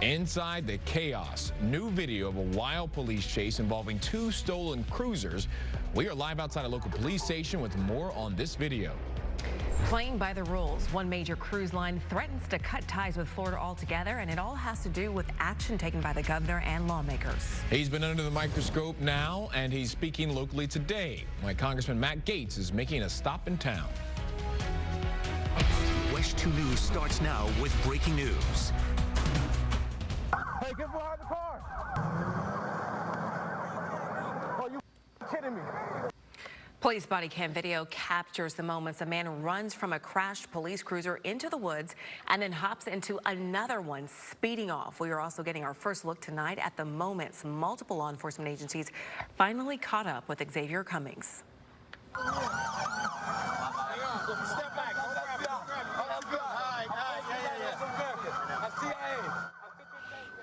Inside the chaos, new video of a wild police chase involving 2 stolen cruisers. We are live outside a local police station with more on this video. Playing by the rules, one major cruise line threatens to cut ties with Florida altogether, and it all has to do with action taken by the governor and lawmakers. He's been under the microscope now, and he's speaking locally today. My Congressman Matt Gaetz is making a stop in town. WESH 2 News starts now with breaking news. Hey, get behind the car! Oh, you kidding me? Police body cam video captures the moments a man runs from a crashed police cruiser into the woods and then hops into another one, speeding off. We are also getting our first look tonight at the moments multiple law enforcement agencies finally caught up with Xavier Cummings.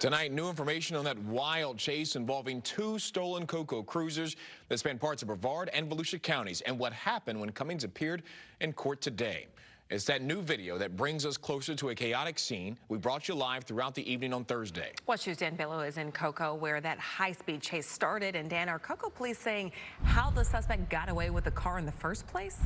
Tonight, new information on that wild chase involving 2 stolen Coco cruisers that span parts of Brevard and Volusia counties, and what happened when Cummings appeared in court today. It's that new video that brings us closer to a chaotic scene. We brought you live throughout the evening on Thursday. WESH 2's Dan Billow is in Coco, where that high-speed chase started. And Dan, are Coco police saying how the suspect got away with the car in the first place?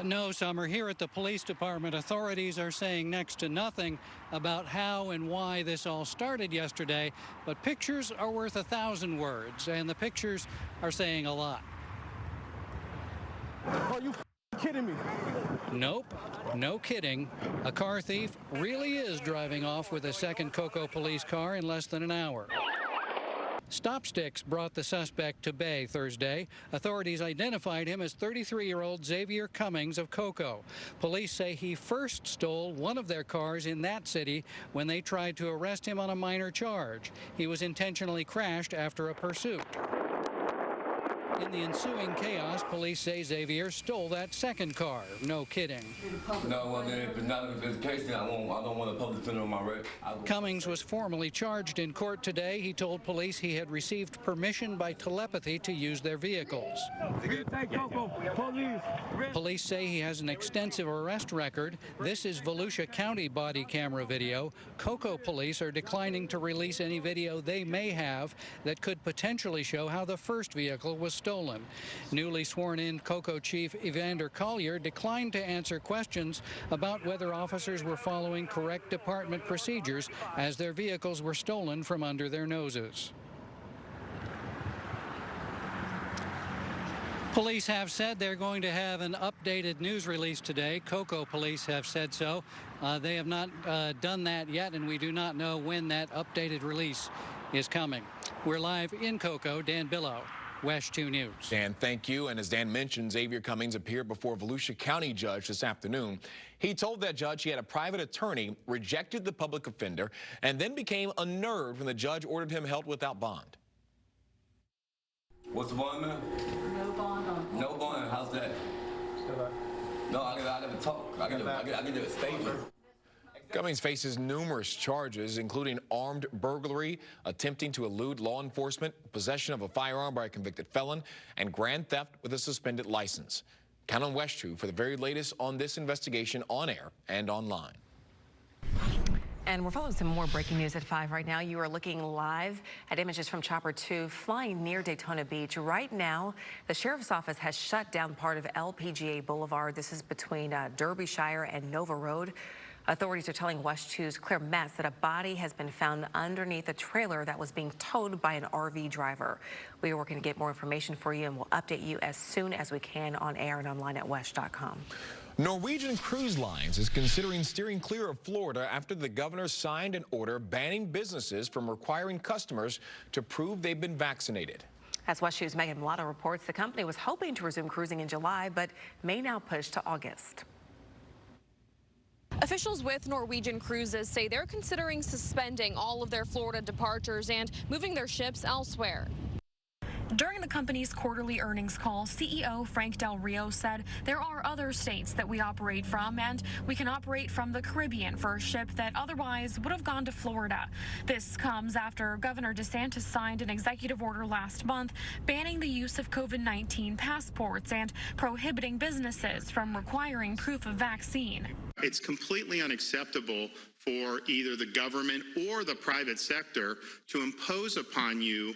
No, Summer. Here at the police department, authorities are saying next to nothing about how and why this all started yesterday. But pictures are worth 1,000 words, and the pictures are saying a lot. Are you kidding me? Nope, no kidding. A car thief really is driving off with a second Coco police car in less than an hour. Stopsticks brought the suspect to bay Thursday. Authorities identified him as 33-year-old Xavier Cummings of Coco. Police say he first stole one of their cars in that city when they tried to arrest him on a minor charge. He was intentionally crashed after a pursuit. In the ensuing chaos, police say Xavier stole that second car. No kidding. No, well, then if it's not the case, then I don't want a public defender on my record. Cummings was formally charged in court today. He told police he had received permission by telepathy to use their vehicles. Police say he has an extensive arrest record. This is Volusia County body camera video. Coco police are declining to release any video they may have that could potentially show how the first vehicle was stolen. Newly sworn-in Coco Chief Evander Collier declined to answer questions about whether officers were following correct department procedures as their vehicles were stolen from under their noses. Police have said they're going to have an updated news release today. Coco police have said so. They have not done that yet, and we do not know when that updated release is coming. We're live in Coco. Dan Billow, WESH 2 News. Dan, thank you. And as Dan mentioned, Xavier Cummings appeared before a Volusia County judge this afternoon. He told that judge he had a private attorney, rejected the public offender, and then became unnerved when the judge ordered him held without bond. What's the bond, man? No bond on. No bond. How's that? No, I gotta talk. I gotta do a statement. Cummings faces numerous charges, including armed burglary, attempting to elude law enforcement, possession of a firearm by a convicted felon, and grand theft with a suspended license. Count on WESH 2 for the very latest on this investigation on air and online. And we're following some more breaking news at 5 right now. You are looking live at images from Chopper 2 flying near Daytona Beach. Right now, the sheriff's office has shut down part of LPGA Boulevard. This is between Derbyshire and Nova Road. Authorities are telling WESH 2's Claire Metz that a body has been found underneath a trailer that was being towed by an RV driver. We are working to get more information for you, and we'll update you as soon as we can on air and online at WESH.com. Norwegian Cruise Lines is considering steering clear of Florida after the governor signed an order banning businesses from requiring customers to prove they've been vaccinated. As WESH 2's Megan Mulatto reports, the company was hoping to resume cruising in July, but may now push to August. Officials with Norwegian Cruises say they're considering suspending all of their Florida departures and moving their ships elsewhere. During the company's quarterly earnings call, CEO Frank Del Rio said there are other states that we operate from, and we can operate from the Caribbean for a ship that otherwise would have gone to Florida. This comes after Governor DeSantis signed an executive order last month banning the use of COVID-19 passports and prohibiting businesses from requiring proof of vaccine. It's completely unacceptable for either the government or the private sector to impose upon you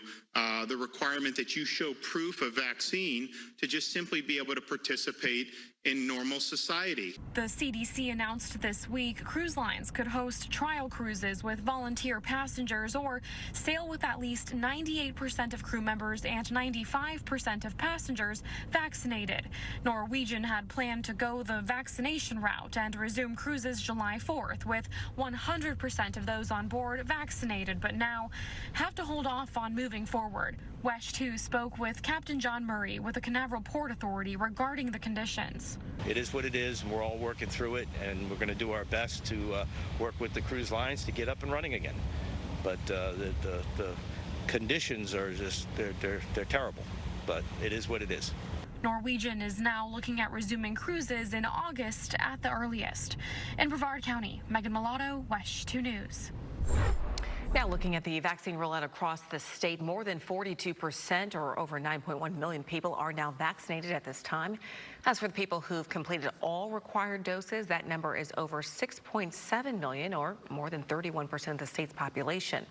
the requirement that you show proof of vaccine to just simply be able to participate in normal society. The CDC announced this week cruise lines could host trial cruises with volunteer passengers or sail with at least 98% of crew members and 95% of passengers vaccinated. Norwegian had planned to go the vaccination route and resume cruises July 4th with 100% of those on board vaccinated, but now have to hold off on moving forward. WESH 2 spoke with Captain John Murray with the Canaveral Port Authority regarding the conditions. It is what it is, and we're all working through it, and we're going to do our best to work with the cruise lines to get up and running again. But the conditions are just, they're terrible, but it is what it is. Norwegian is now looking at resuming cruises in August at the earliest. In Brevard County, Megan Mulatto, WESH 2 News. Now looking at the vaccine rollout across the state, more than 42% or over 9.1 million people are now vaccinated at this time. As for the people who've completed all required doses, that number is over 6.7 million or more than 31% of the state's population.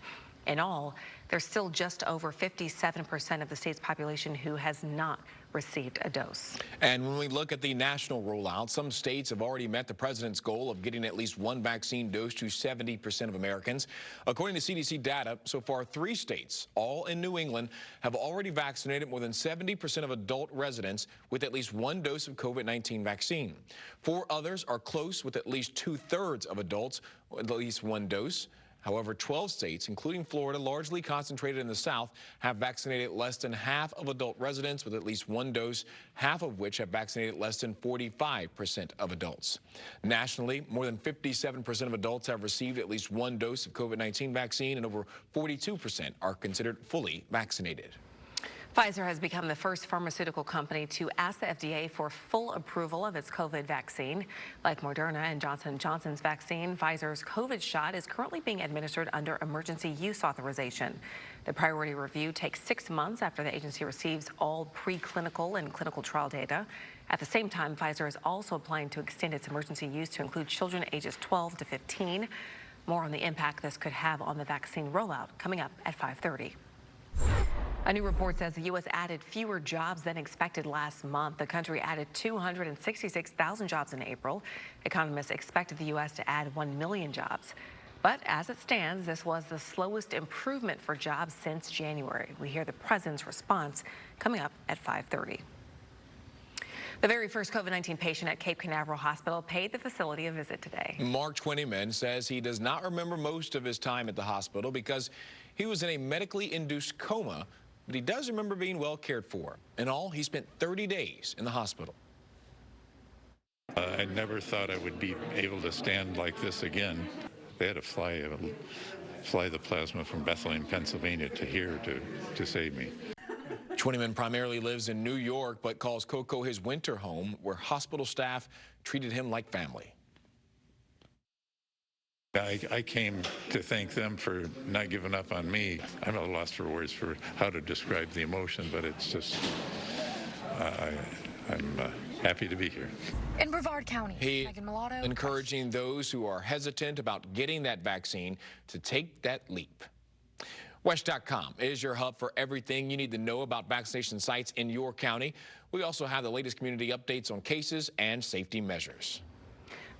In all, there's still just over 57% of the state's population who has not received a dose. And when we look at the national rollout, some states have already met the president's goal of getting at least one vaccine dose to 70% of Americans. According to CDC data, so far 3 states, all in New England, have already vaccinated more than 70% of adult residents with at least one dose of COVID-19 vaccine. 4 others are close with at least 2/3 of adults with at least one dose. However, 12 states, including Florida, largely concentrated in the South, have vaccinated less than half of adult residents with at least one dose, half of which have vaccinated less than 45% of adults. Nationally, more than 57% of adults have received at least one dose of COVID-19 vaccine, and over 42% are considered fully vaccinated. Pfizer has become the first pharmaceutical company to ask the FDA for full approval of its COVID vaccine. Like Moderna and Johnson & Johnson's vaccine, Pfizer's COVID shot is currently being administered under emergency use authorization. The priority review takes 6 months after the agency receives all preclinical and clinical trial data. At the same time, Pfizer is also applying to extend its emergency use to include children ages 12 to 15. More on the impact this could have on the vaccine rollout coming up at 5:30. A new report says the U.S. added fewer jobs than expected last month. The country added 266,000 jobs in April. Economists expected the U.S. to add 1 million jobs. But as it stands, this was the slowest improvement for jobs since January. We hear the president's response coming up at 5:30. The very first COVID-19 patient at Cape Canaveral Hospital paid the facility a visit today. Mark Twentyman says he does not remember most of his time at the hospital because he was in a medically induced coma, but he does remember being well cared for. In all, he spent 30 days in the hospital. I never thought I would be able to stand like this again. They had to fly the plasma from Bethlehem, Pennsylvania to here to save me. Twentyman primarily lives in New York, but calls Cocoa his winter home, where hospital staff treated him like family. I came to thank them for not giving up on me. I'm at a loss for words for how to describe the emotion, but it's just, I'm happy to be here. In Brevard County, Megan Mulatto, encouraging those who are hesitant about getting that vaccine to take that leap. WESH.com is your hub for everything you need to know about vaccination sites in your county. We also have the latest community updates on cases and safety measures.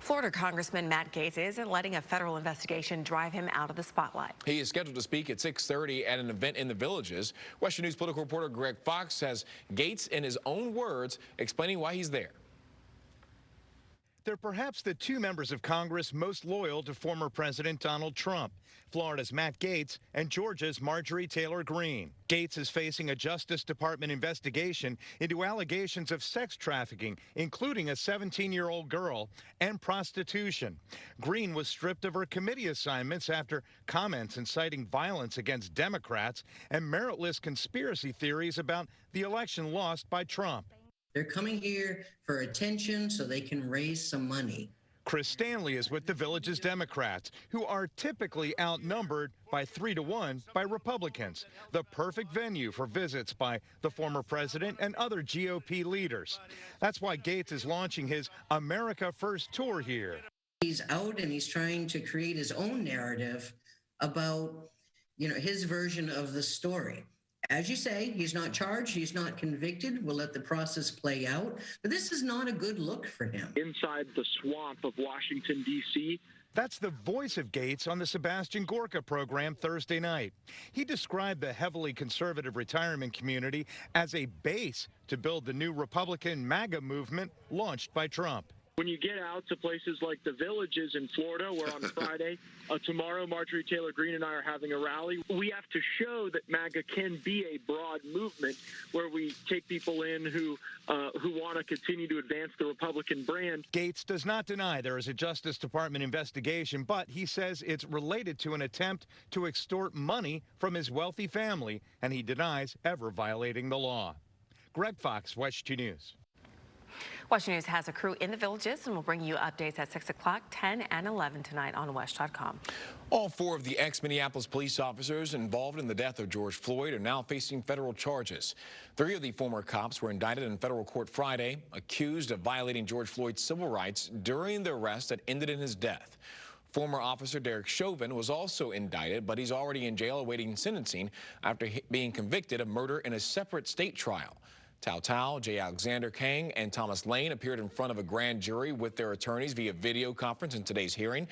Florida Congressman Matt Gaetz isn't letting a federal investigation drive him out of the spotlight. He is scheduled to speak at 6:30 at an event in the Villages. Western News political reporter Greg Fox has Gaetz, in his own words, explaining why he's there. They're perhaps the 2 members of Congress most loyal to former President Donald Trump, Florida's Matt Gaetz and Georgia's Marjorie Taylor Greene. Gaetz is facing a Justice Department investigation into allegations of sex trafficking, including a 17-year-old girl, and prostitution. Greene was stripped of her committee assignments after comments inciting violence against Democrats and meritless conspiracy theories about the election lost by Trump. They're coming here for attention so they can raise some money. Chris Stanley is with the Villages Democrats, who are typically outnumbered by 3-1 by Republicans. The perfect venue for visits by the former president and other GOP leaders. That's why Gaetz is launching his America First tour here. He's out and he's trying to create his own narrative about, his version of the story. As you say, he's not charged, he's not convicted. We'll let the process play out. But this is not a good look for him. Inside the swamp of Washington, D.C. That's the voice of Gates on the Sebastian Gorka program Thursday night. He described the heavily conservative retirement community as a base to build the new Republican MAGA movement launched by Trump. When you get out to places like the Villages in Florida, where on Friday, tomorrow, Marjorie Taylor Greene and I are having a rally, we have to show that MAGA can be a broad movement where we take people in who want to continue to advance the Republican brand. Gates does not deny there is a Justice Department investigation, but he says it's related to an attempt to extort money from his wealthy family, and he denies ever violating the law. Greg Fox, WESH 2 News. WESH News has a crew in the Villages, and we'll bring you updates at 6 o'clock, 10, and 11 tonight on WESH.com. All 4 of the ex-Minneapolis police officers involved in the death of George Floyd are now facing federal charges. 3 of the former cops were indicted in federal court Friday, accused of violating George Floyd's civil rights during the arrest that ended in his death. Former officer Derek Chauvin was also indicted, but he's already in jail awaiting sentencing after being convicted of murder in a separate state trial. Tao Tao, J. Alexander Kang, and Thomas Lane appeared in front of a grand jury with their attorneys via video conference in today's hearing.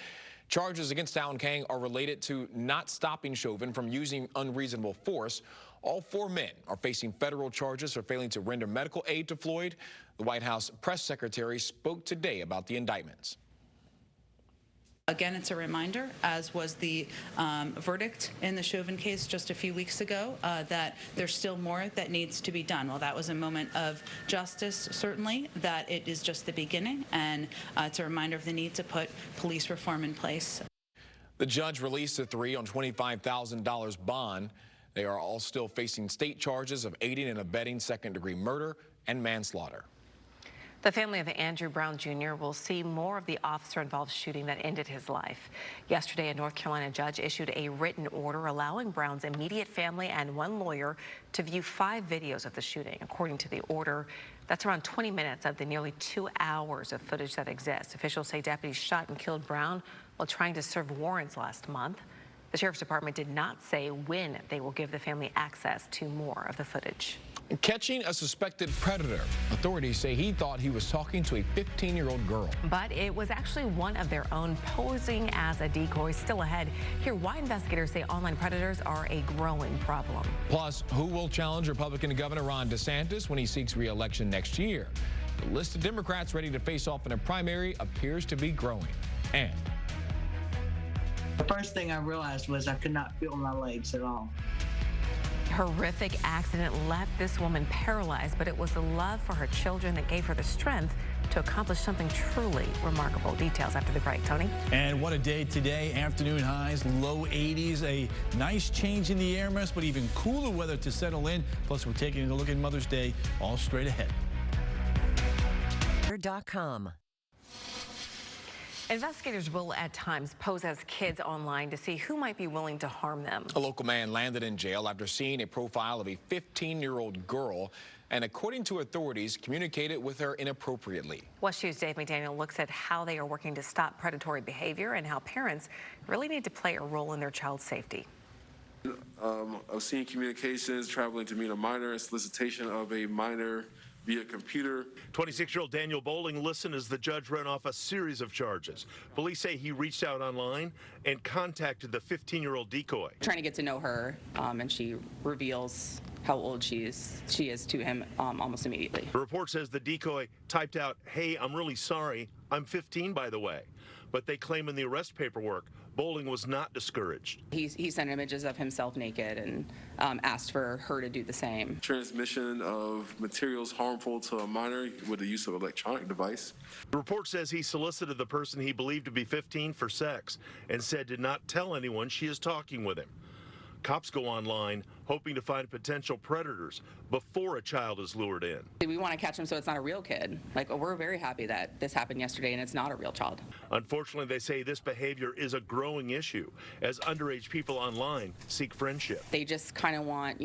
Charges against Tao and Kang are related to not stopping Chauvin from using unreasonable force. All 4 men are facing federal charges for failing to render medical aid to Floyd. The White House press secretary spoke today about the indictments. Again, it's a reminder, as was the verdict in the Chauvin case just a few weeks ago, that there's still more that needs to be done. Well, that was a moment of justice, certainly, that it is just the beginning, and it's a reminder of the need to put police reform in place. The judge released the 3 on $25,000 bond. They are all still facing state charges of aiding and abetting second-degree murder and manslaughter. The family of Andrew Brown Jr. will see more of the officer-involved shooting that ended his life. Yesterday, a North Carolina judge issued a written order allowing Brown's immediate family and 1 lawyer to view 5 videos of the shooting. According to the order, that's around 20 minutes of the nearly 2 hours of footage that exists. Officials say deputies shot and killed Brown while trying to serve warrants last month. The Sheriff's Department did not say when they will give the family access to more of the footage. Catching a suspected predator. Authorities say he thought he was talking to a 15-year-old girl. But it was actually one of their own posing as a decoy. Still ahead, hear why investigators say online predators are a growing problem. Plus, who will challenge Republican Governor Ron DeSantis when he seeks re-election next year? The list of Democrats ready to face off in a primary appears to be growing. And the first thing I realized was I could not feel my legs at all. Horrific accident left this woman paralyzed, but it was the love for her children that gave her the strength to accomplish something truly remarkable. Details after the break. Tony? And what a day today. Afternoon highs, low 80s, a nice change in the air mass, but even cooler weather to settle in. Plus, we're taking a look at Mother's Day all straight ahead. .com. Investigators will at times pose as kids online to see who might be willing to harm them. A local man landed in jail after seeing a profile of a 15-year-old girl and, according to authorities, communicated with her inappropriately. WESH 2's Dave McDaniel looks at how they are working to stop predatory behavior and how parents really need to play a role in their child's safety. Obscene communications, traveling to meet a minor, solicitation of a minor via computer. 26-year-old Daniel Bowling listened as the judge ran off a series of charges. Police say he reached out online and contacted the 15-year-old decoy. Trying to get to know her, and she reveals how old she is to him almost immediately. The report says the decoy typed out, "Hey, I'm really sorry. I'm 15, by the way." But they claim in the arrest paperwork, Bowling was not discouraged. He sent images of himself naked and asked for her to do the same. Transmission of materials harmful to a minor with the use of electronic device. The report says he solicited the person he believed to be 15 for sex and said did not tell anyone she is talking with him. Cops go online hoping to find potential predators before a child is lured in. We want to catch him so it's not a real kid. We're very happy that this happened yesterday and it's not a real child. Unfortunately, they say this behavior is a growing issue as underage people online seek friendship. They just kind of want,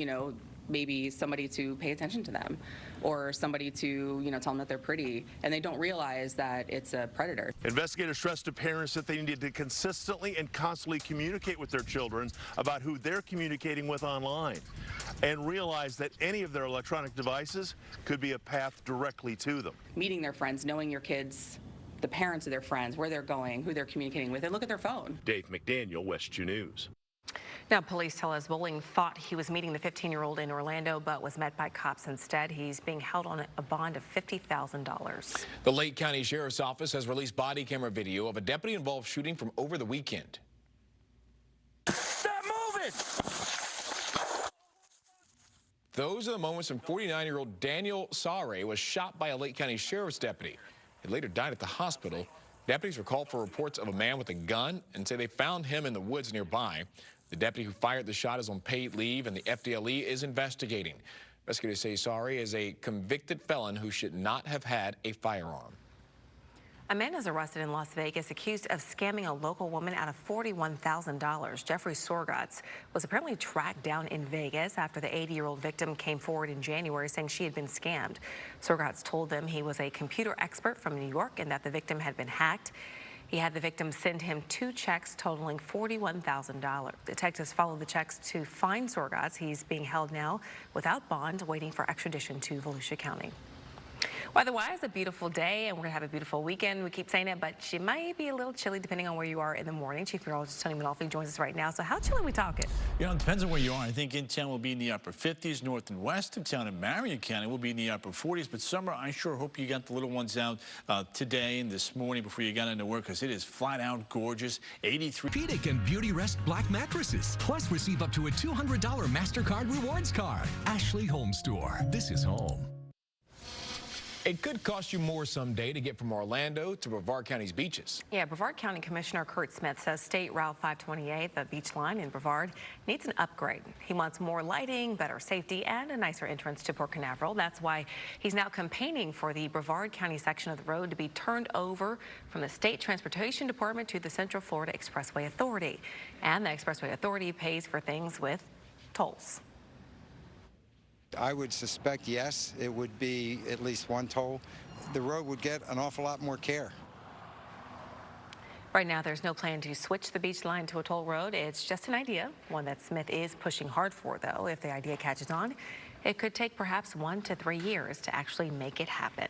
maybe somebody to pay attention to them or somebody to, tell them that they're pretty, and they don't realize that it's a predator. Investigators stressed to parents that they need to consistently and constantly communicate with their children about who they're communicating with online and realize that any of their electronic devices could be a path directly to them. Meeting their friends, knowing your kids, the parents of their friends, where they're going, who they're communicating with, and look at their phone. Dave McDaniel, West 2 News. Now, police tell us Bowling thought he was meeting the 15-year-old in Orlando, but was met by cops instead. He's being held on a bond of $50,000. The Lake County Sheriff's Office has released body camera video of a deputy-involved shooting from over the weekend. Stop moving! Those are the moments when 49-year-old Daniel Sare was shot by a Lake County Sheriff's deputy. He later died at the hospital. Deputies were called for reports of a man with a gun and say they found him in the woods nearby. The deputy who fired the shot is on paid leave, and the FDLE is investigating. Investigators say Sare is a convicted felon who should not have had a firearm. A man is arrested in Las Vegas accused of scamming a local woman out of $41,000. Jeffrey Sorgatz was apparently tracked down in Vegas after the 80-year-old victim came forward in January saying she had been scammed. Sorgatz told them he was a computer expert from New York and that the victim had been hacked. He had the victim send him 2 checks totaling $41,000. Detectives followed the checks to find Sorgatz. He's being held now without bond, waiting for extradition to Volusia County. Weather-wise, a beautiful day, and we're going to have a beautiful weekend. We keep saying it, but she might be a little chilly depending on where you are in the morning. Chief Meteorologist Tony Manolfi joins us right now. So how chilly are we talking? It depends on where you are. I think in town will be in the upper 50s. North and west of town in Marion County will be in the upper 40s. But summer, I sure hope you got the little ones out today and this morning before you got into work, because it is flat out gorgeous. 83. Orthopedic and Beauty Rest Black mattresses. Plus, receive up to a $200 MasterCard rewards card. Ashley Home Store. This is home. It could cost you more someday to get from Orlando to Brevard County's beaches. Yeah, Brevard County Commissioner Kurt Smith says State Route 528, the beach line in Brevard, needs an upgrade. He wants more lighting, better safety, and a nicer entrance to Port Canaveral. That's why he's now campaigning for the Brevard County section of the road to be turned over from the State Transportation Department to the Central Florida Expressway Authority. And the Expressway Authority pays for things with tolls. I would suspect, yes, it would be at least one toll. The road would get an awful lot more care. Right now, there's no plan to switch the beach line to a toll road. It's just an idea, one that Smith is pushing hard for, though. If the idea catches on, it could take perhaps 1 to 3 years to actually make it happen.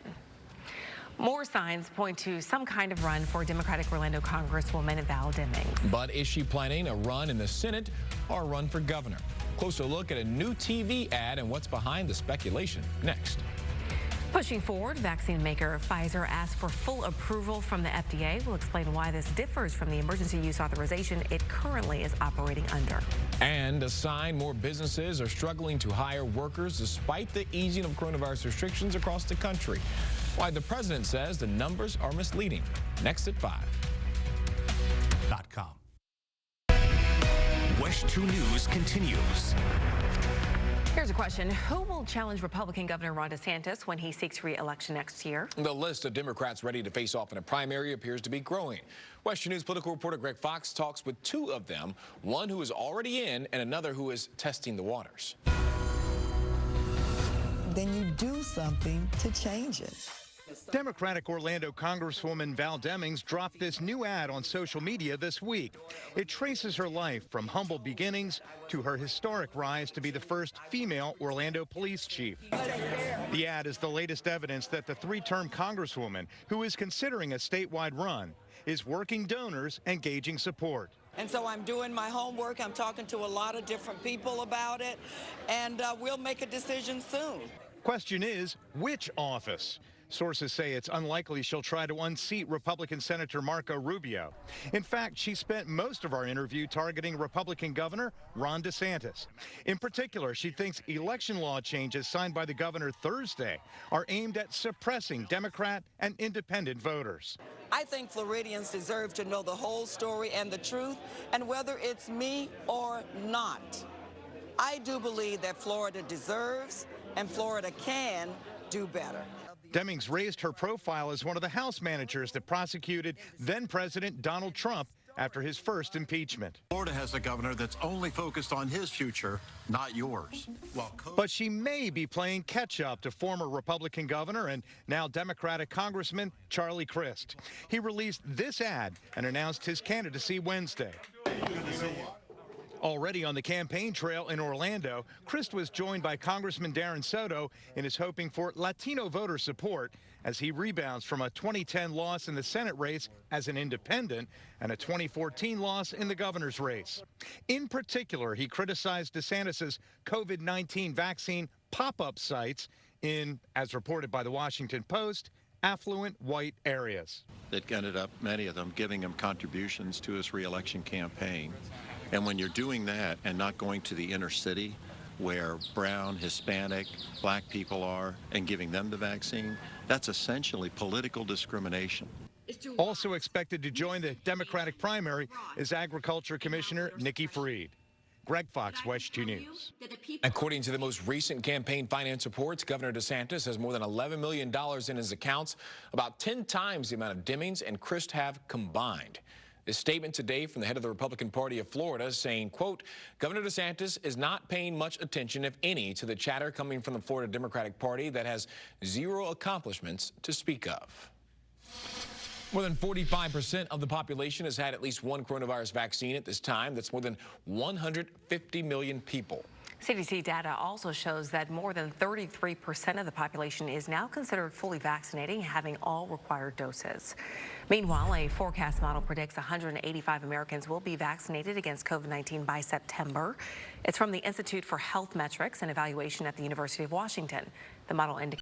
More signs point to some kind of run for Democratic Orlando Congresswoman Val Demings. But is she planning a run in the Senate or a run for governor? Closer look at a new TV ad and what's behind the speculation next. Pushing forward, vaccine maker Pfizer asked for full approval from the FDA. We'll explain why this differs from the emergency use authorization it currently is operating under. And a sign more businesses are struggling to hire workers despite the easing of coronavirus restrictions across the country. Why the president says the numbers are misleading. Next at 5. West 2 News continues. Here's a question. Who will challenge Republican Governor Ron DeSantis when he seeks re-election next year? The list of Democrats ready to face off in a primary appears to be growing. West 2 News political reporter Greg Fox talks with 2 of them, one who is already in and another who is testing the waters. Then you do something to change it. Democratic Orlando Congresswoman Val Demings dropped this new ad on social media this week. It traces her life from humble beginnings to her historic rise to be the first female Orlando police chief. The ad is the latest evidence that the 3-term Congresswoman, who is considering a statewide run, is working donors and gauging support. And so I'm doing my homework. I'm talking to a lot of different people about it, and we'll make a decision soon. Question is, which office? Sources say it's unlikely she'll try to unseat Republican Senator Marco Rubio. In fact, she spent most of our interview targeting Republican Governor Ron DeSantis. In particular, she thinks election law changes signed by the governor Thursday are aimed at suppressing Democrat and independent voters. I think Floridians deserve to know the whole story and the truth, and whether it's me or not. I do believe that Florida deserves and Florida can do better. Demings raised her profile as one of the House managers that prosecuted then-President Donald Trump after his first impeachment. Florida has a governor that's only focused on his future, not yours. But she may be playing catch-up to former Republican governor and now Democratic Congressman Charlie Crist. He released this ad and announced his candidacy Wednesday. Already on the campaign trail in Orlando, Crist was joined by Congressman Darren Soto and is hoping for Latino voter support as he rebounds from a 2010 loss in the Senate race as an independent and a 2014 loss in the governor's race. In particular, he criticized DeSantis' COVID-19 vaccine pop-up sites in, as reported by the Washington Post, affluent white areas. That ended up, many of them, giving him contributions to his reelection campaign. And when you're doing that and not going to the inner city where brown, Hispanic, black people are and giving them the vaccine, that's essentially political discrimination. Also expected to join the Democratic primary is Agriculture Commissioner Nikki Fried. Greg Fox, WESH 2 News. According to the most recent campaign finance reports, Governor DeSantis has more than $11 million in his accounts, about 10 times the amount of Demings and Crist have combined. This statement today from the head of the Republican Party of Florida saying, quote, Governor DeSantis is not paying much attention, if any, to the chatter coming from the Florida Democratic Party that has zero accomplishments to speak of. More than 45% of the population has had at least one coronavirus vaccine at this time. That's more than 150 million people. CDC data also shows that more than 33% of the population is now considered fully vaccinated, having all required doses. Meanwhile, a forecast model predicts 185 Americans will be vaccinated against COVID-19 by September. It's from the Institute for Health Metrics and Evaluation at the University of Washington. The model indicates